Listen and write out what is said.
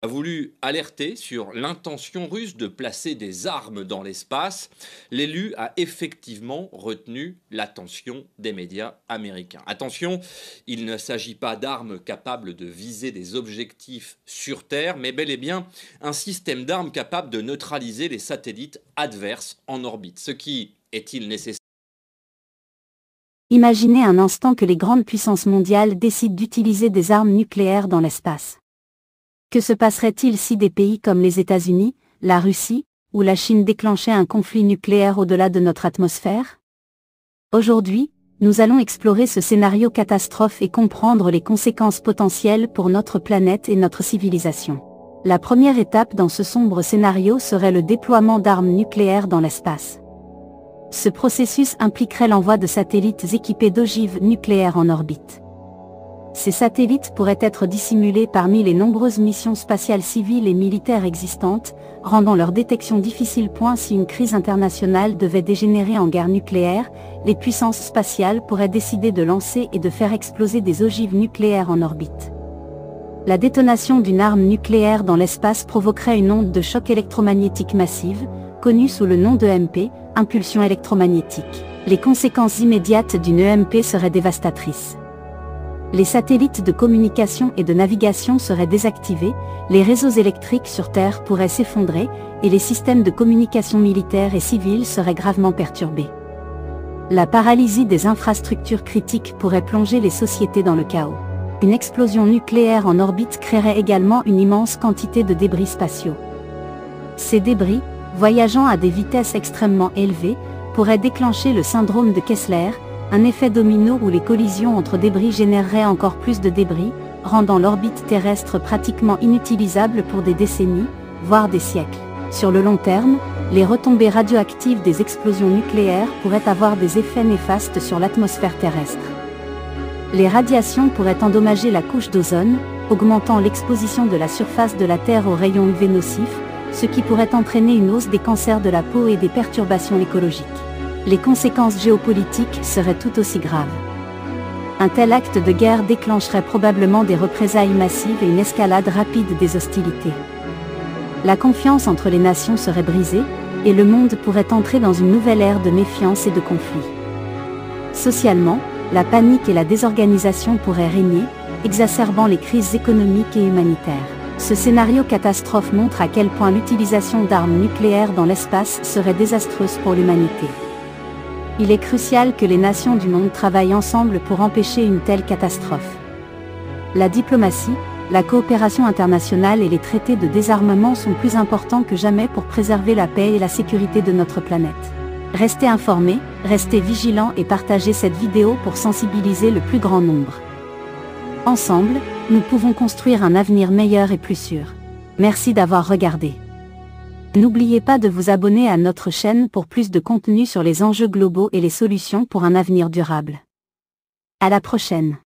A voulu alerter sur l'intention russe de placer des armes dans l'espace, l'élu a effectivement retenu l'attention des médias américains. Attention, il ne s'agit pas d'armes capables de viser des objectifs sur Terre, mais bel et bien un système d'armes capable de neutraliser les satellites adverses en orbite. Ce qui est-il nécessaire? Imaginez un instant que les grandes puissances mondiales décident d'utiliser des armes nucléaires dans l'espace. Que se passerait-il si des pays comme les États-Unis, la Russie, ou la Chine déclenchaient un conflit nucléaire au-delà de notre atmosphère? Aujourd'hui, nous allons explorer ce scénario catastrophe et comprendre les conséquences potentielles pour notre planète et notre civilisation. La première étape dans ce sombre scénario serait le déploiement d'armes nucléaires dans l'espace. Ce processus impliquerait l'envoi de satellites équipés d'ogives nucléaires en orbite. Ces satellites pourraient être dissimulés parmi les nombreuses missions spatiales civiles et militaires existantes, rendant leur détection difficile. Si une crise internationale devait dégénérer en guerre nucléaire, les puissances spatiales pourraient décider de lancer et de faire exploser des ogives nucléaires en orbite. La détonation d'une arme nucléaire dans l'espace provoquerait une onde de choc électromagnétique massive, connue sous le nom d'EMP, impulsion électromagnétique. Les conséquences immédiates d'une EMP seraient dévastatrices. Les satellites de communication et de navigation seraient désactivés, les réseaux électriques sur Terre pourraient s'effondrer, et les systèmes de communication militaires et civils seraient gravement perturbés. La paralysie des infrastructures critiques pourrait plonger les sociétés dans le chaos. Une explosion nucléaire en orbite créerait également une immense quantité de débris spatiaux. Ces débris, voyageant à des vitesses extrêmement élevées, pourraient déclencher le syndrome de Kessler, un effet domino où les collisions entre débris généreraient encore plus de débris, rendant l'orbite terrestre pratiquement inutilisable pour des décennies, voire des siècles. Sur le long terme, les retombées radioactives des explosions nucléaires pourraient avoir des effets néfastes sur l'atmosphère terrestre. Les radiations pourraient endommager la couche d'ozone, augmentant l'exposition de la surface de la Terre aux rayons UV nocifs, ce qui pourrait entraîner une hausse des cancers de la peau et des perturbations écologiques. Les conséquences géopolitiques seraient tout aussi graves. Un tel acte de guerre déclencherait probablement des représailles massives et une escalade rapide des hostilités. La confiance entre les nations serait brisée, et le monde pourrait entrer dans une nouvelle ère de méfiance et de conflit. Socialement, la panique et la désorganisation pourraient régner, exacerbant les crises économiques et humanitaires. Ce scénario catastrophe montre à quel point l'utilisation d'armes nucléaires dans l'espace serait désastreuse pour l'humanité. Il est crucial que les nations du monde travaillent ensemble pour empêcher une telle catastrophe. La diplomatie, la coopération internationale et les traités de désarmement sont plus importants que jamais pour préserver la paix et la sécurité de notre planète. Restez informés, restez vigilants et partagez cette vidéo pour sensibiliser le plus grand nombre. Ensemble, nous pouvons construire un avenir meilleur et plus sûr. Merci d'avoir regardé. N'oubliez pas de vous abonner à notre chaîne pour plus de contenu sur les enjeux globaux et les solutions pour un avenir durable. À la prochaine.